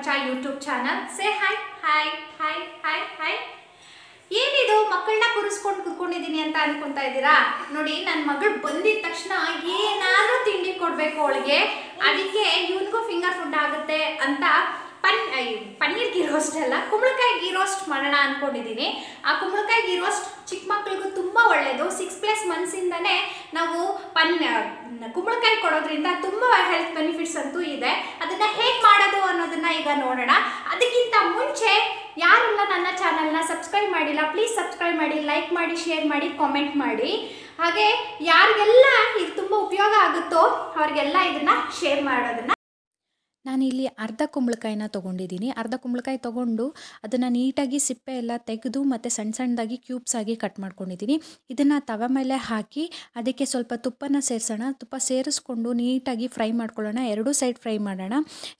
ಪ್ರಪಂಚ YouTube channel. Say hi hi hi hi hi. ಏನಿದು ಮಕ್ಕಳನ್ನ ಕೂರಿಸ್ಕೊಂಡು ಕೂತ್ಕೊಂಡಿದ್ದೀನಿ ಅಂತ ಅನ್ಕೊಂತಾ ಇದ್ದೀರಾ? ನೋಡಿ, ನನ್ನ ಮಗಳು ಬಂದಿದ ತಕ್ಷಣ ಏನಾದರೂ ತಿಂಡಿ ಕೊಡಬೇಕು ಅವಳಿಗೆ. ಅದಕ್ಕೆ ಇವನಿಗೂ ಫಿಂಗರ್ ಫುಡ್ ಆಗುತ್ತೆ ಅಂತ ಪನ್ನೀರ್ ಗೀ ರೋಸ್ಟ್ ಅಲ್ಲ, ಕುಂಬಳಕಾಯಿ ಗೀ ರೋಸ್ಟ್ ಮಾಡೋಣ ಅಂದ್ಕೊಂಡಿದ್ದೀನಿ. ಆ ಕುಂಬಳಕಾಯಿ ಗೀ ರೋಸ್ಟ್ ಚಿಕ್ಕ ಮಕ್ಕಳಿಗೂ ತುಂಬ ಒಳ್ಳೆಯದು. 6+ ಮಂತ್ಸಿಂದನೇ ನಾವು ಕುಂಬಳಕಾಯಿ ಕೊಡೋದ್ರಿಂದ ತುಂಬ ಹೆಲ್ತ್ ಬೆನಿಫಿಟ್ಸ್ ಅಂತೂ ಇದೆ. ಅದನ್ನು ಹೇಗೆ ಮಾಡೋದು ಅನ್ನೋದನ್ನು ಈಗ ನೋಡೋಣ. ಅದಕ್ಕಿಂತ ಮುಂಚೆ ಯಾರೆಲ್ಲ ನನ್ನ ಚಾನಲ್ನ ಸಬ್ಸ್ಕ್ರೈಬ್ ಮಾಡಿಲ್ಲ, ಪ್ಲೀಸ್ ಸಬ್ಸ್ಕ್ರೈಬ್ ಮಾಡಿ, ಲೈಕ್ ಮಾಡಿ, ಶೇರ್ ಮಾಡಿ, ಕಾಮೆಂಟ್ ಮಾಡಿ. ಹಾಗೆ ಯಾರಿಗೆಲ್ಲ ಇದು ತುಂಬ ಉಪಯೋಗ ಆಗುತ್ತೋ ಅವ್ರಿಗೆಲ್ಲ ಇದನ್ನು ಶೇರ್ ಮಾಡೋದನ್ನು. ನಾನಿಲ್ಲಿ ಅರ್ಧ ಕುಂಬಳಕಾಯಿನ ತೊಗೊಂಡಿದ್ದೀನಿ. ಅರ್ಧ ಕುಂಬಳಕಾಯಿ ತೊಗೊಂಡು ಅದನ್ನು ನೀಟಾಗಿ ಸಿಪ್ಪೆ ಎಲ್ಲ ತೆಗೆದು ಮತ್ತು ಸಣ್ಣ ಸಣ್ಣದಾಗಿ ಕ್ಯೂಬ್ಸ್ ಆಗಿ ಕಟ್ ಮಾಡ್ಕೊಂಡಿದ್ದೀನಿ. ಇದನ್ನು ತವೆ ಮೇಲೆ ಹಾಕಿ ಅದಕ್ಕೆ ಸ್ವಲ್ಪ ತುಪ್ಪನ ಸೇರಿಸೋಣ. ತುಪ್ಪ ಸೇರಿಸ್ಕೊಂಡು ನೀಟಾಗಿ ಫ್ರೈ ಮಾಡ್ಕೊಳ್ಳೋಣ. ಎರಡೂ ಸೈಡ್ ಫ್ರೈ ಮಾಡೋಣ.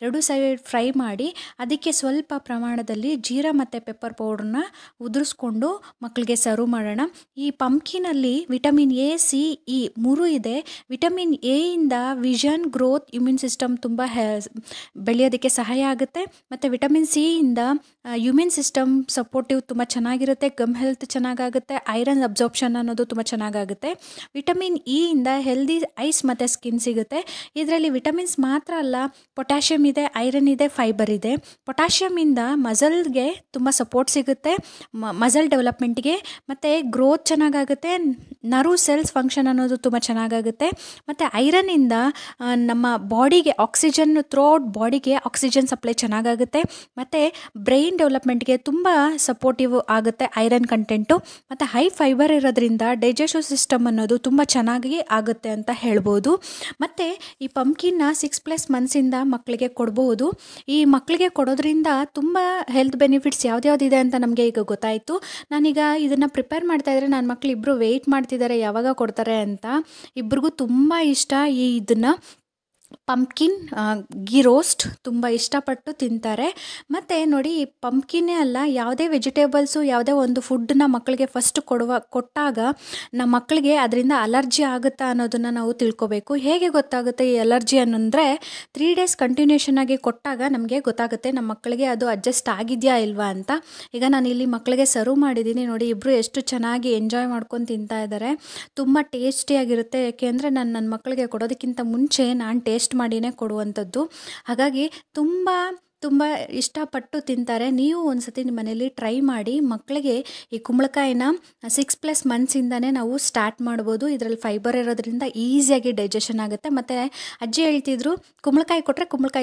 ಎರಡೂ ಸೈಡ್ ಫ್ರೈ ಮಾಡಿ ಅದಕ್ಕೆ ಸ್ವಲ್ಪ ಪ್ರಮಾಣದಲ್ಲಿ ಜೀರಾ ಮತ್ತು ಪೆಪ್ಪರ್ ಪೌಡ್ರನ್ನ ಉದುರಿಸ್ಕೊಂಡು ಮಕ್ಕಳಿಗೆ ಸರ್ವ್ ಮಾಡೋಣ. ಈ ಪಂಪ್ಕಿನಲ್ಲಿ ವಿಟಮಿನ್ ಎ, ಸಿ, ಇ 3 ಇದೆ. ವಿಟಮಿನ್ ಎ ಇಂದ ವಿಷನ್, ಗ್ರೋತ್, ಇಮ್ಯೂನ್ ಸಿಸ್ಟಮ್ ತುಂಬ ಬೆಳೆಯೋದಕ್ಕೆ ಸಹಾಯ ಆಗುತ್ತೆ. ಮತ್ತು ವಿಟಮಿನ್ ಸಿ ಇಂದ ಇಮ್ಯೂನ್ ಸಿಸ್ಟಮ್ ಸಪೋರ್ಟಿವ್ ತುಂಬ ಚೆನ್ನಾಗಿರುತ್ತೆ. ಗಮ್ ಹೆಲ್ತ್ ಚೆನ್ನಾಗಾಗುತ್ತೆ. ಐರನ್ ಅಬ್ಸಾರ್ಪ್ಷನ್ ಅನ್ನೋದು ತುಂಬ ಚೆನ್ನಾಗಾಗುತ್ತೆ. ವಿಟಮಿನ್ ಇ ಇಂದ ಹೆಲ್ದಿ ಐಸ್ ಮತ್ತು ಸ್ಕಿನ್ ಸಿಗುತ್ತೆ. ಇದರಲ್ಲಿ ವಿಟಮಿನ್ಸ್ ಮಾತ್ರ ಅಲ್ಲ, ಪೊಟ್ಯಾಷಿಯಮ್ ಇದೆ, ಐರನ್ ಇದೆ, ಫೈಬರ್ ಇದೆ. ಪೊಟ್ಯಾಷಿಯಮಿಂದ ಮಸಲ್ಗೆ ತುಂಬ ಸಪೋರ್ಟ್ ಸಿಗುತ್ತೆ, ಮಸಲ್ ಡೆವಲಪ್ಮೆಂಟ್ಗೆ. ಮತ್ತು ಗ್ರೋತ್ ಚೆನ್ನಾಗಾಗುತ್ತೆ. ನರ್ವ್ ಸೆಲ್ಸ್ ಫಂಕ್ಷನ್ ಅನ್ನೋದು ತುಂಬ ಚೆನ್ನಾಗಾಗುತ್ತೆ. ಮತ್ತು ಐರನ್ನಿಂದ ನಮ್ಮ ಬಾಡಿಗೆ ಆಕ್ಸಿಜನ್, ಥ್ರೂಔಟ್ ಬಾಡಿಗೆ ಆಕ್ಸಿಜನ್ ಸಪ್ಲೈ ಚೆನ್ನಾಗಾಗುತ್ತೆ. ಮತ್ತು ಬ್ರೈನ್ ಡೆವಲಪ್ಮೆಂಟ್ಗೆ ತುಂಬ ಸಪೋರ್ಟಿವ್ ಆಗುತ್ತೆ ಐರನ್ ಕಂಟೆಂಟು. ಮತ್ತು ಹೈ ಫೈಬರ್ ಇರೋದ್ರಿಂದ ಡೈಜೆಸ್ಟಿವ್ ಸಿಸ್ಟಮ್ ಅನ್ನೋದು ತುಂಬ ಚೆನ್ನಾಗಿ ಆಗುತ್ತೆ ಅಂತ ಹೇಳ್ಬೋದು. ಮತ್ತು ಈ ಪಂಪ್ಕಿನ್ನ 6+ ಮಂತ್ಸಿಂದ ಮಕ್ಕಳಿಗೆ ಕೊಡ್ಬೋದು. ಈ ಮಕ್ಕಳಿಗೆ ಕೊಡೋದ್ರಿಂದ ತುಂಬ ಹೆಲ್ತ್ ಬೆನಿಫಿಟ್ಸ್ ಯಾವ್ದ್ಯಾವ್ದಿದೆ ಅಂತ ನಮಗೆ ಈಗ ಗೊತ್ತಾಯಿತು. ನಾನೀಗ ಇದನ್ನು ಪ್ರಿಪೇರ್ ಮಾಡ್ತಾಯಿದ್ರೆ ನನ್ನ ಮಕ್ಕಳು ಇಬ್ಬರು ವೆಯ್ಟ್ ಮಾಡ್ತಿದ್ದಾರೆ ಯಾವಾಗ ಕೊಡ್ತಾರೆ ಅಂತ. ಇಬ್ರಿಗೂ ತುಂಬ ಇಷ್ಟ ಇದನ್ನು ಪಂಪ್ಕಿನ್ ಗೀ ರೋಸ್ಟ್ ತುಂಬ ಇಷ್ಟಪಟ್ಟು ತಿಂತಾರೆ. ಮತ್ತು ನೋಡಿ, ಪಂಪ್ಕಿನ್ನೇ ಅಲ್ಲ, ಯಾವುದೇ ವೆಜಿಟೇಬಲ್ಸು, ಯಾವುದೇ ಒಂದು ಫುಡ್ಡನ್ನ ಮಕ್ಕಳಿಗೆ ಫಸ್ಟ್ ಕೊಟ್ಟಾಗ ನಮ್ಮ ಮಕ್ಕಳಿಗೆ ಅದರಿಂದ ಅಲರ್ಜಿ ಆಗುತ್ತಾ ಅನ್ನೋದನ್ನು ನಾವು ತಿಳ್ಕೊಬೇಕು. ಹೇಗೆ ಗೊತ್ತಾಗುತ್ತೆ ಈ ಅಲರ್ಜಿ ಅನ್ನಂದರೆ 3 ಡೇಸ್ ಕಂಟಿನ್ಯೂಷನ್ ಆಗಿ ಕೊಟ್ಟಾಗ ನಮಗೆ ಗೊತ್ತಾಗುತ್ತೆ ನಮ್ಮ ಮಕ್ಕಳಿಗೆ ಅದು ಅಡ್ಜಸ್ಟ್ ಆಗಿದೆಯಾ ಇಲ್ವಾ ಅಂತ. ಈಗ ನಾನು ಇಲ್ಲಿ ಮಕ್ಕಳಿಗೆ ಸರ್ವ್ ಮಾಡಿದ್ದೀನಿ. ನೋಡಿ, ಇಬ್ಬರು ಎಷ್ಟು ಚೆನ್ನಾಗಿ ಎಂಜಾಯ್ ಮಾಡ್ಕೊಂಡು ತಿಂತಾ ಇದ್ದಾರೆ. ತುಂಬ ಟೇಸ್ಟಿಯಾಗಿರುತ್ತೆ. ಯಾಕೆಂದರೆ ನಾನು ನನ್ನ ಮಕ್ಕಳಿಗೆ ಕೊಡೋದಕ್ಕಿಂತ ಮುಂಚೆ ನಾನು ಟೇಸ್ಟ್ ಮಾಡಿನೇ ಕೊಡುವಂಥದ್ದು. ಹಾಗಾಗಿ ತುಂಬ ಇಷ್ಟಪಟ್ಟು ತಿಂತಾರೆ. ನೀವು ಒಂದು ಸತಿ ನಿಮ್ಮ ಮನೇಲಿ ಟ್ರೈ ಮಾಡಿ. ಮಕ್ಕಳಿಗೆ ಈ ಕುಂಬಳಕಾಯಿನ 6+ ಮಂತ್ಸಿಂದನೇ ನಾವು ಸ್ಟಾರ್ಟ್ ಮಾಡ್ಬೋದು. ಇದರಲ್ಲಿ ಫೈಬರ್ ಇರೋದ್ರಿಂದ ಈಸಿಯಾಗಿ ಡೈಜೆಷನ್ ಆಗುತ್ತೆ. ಮತ್ತು ಅಜ್ಜಿ ಹೇಳ್ತಿದ್ರು, ಕುಂಬಳಕಾಯಿ ಕೊಟ್ಟರೆ ಕುಂಬಳಕಾಯಿ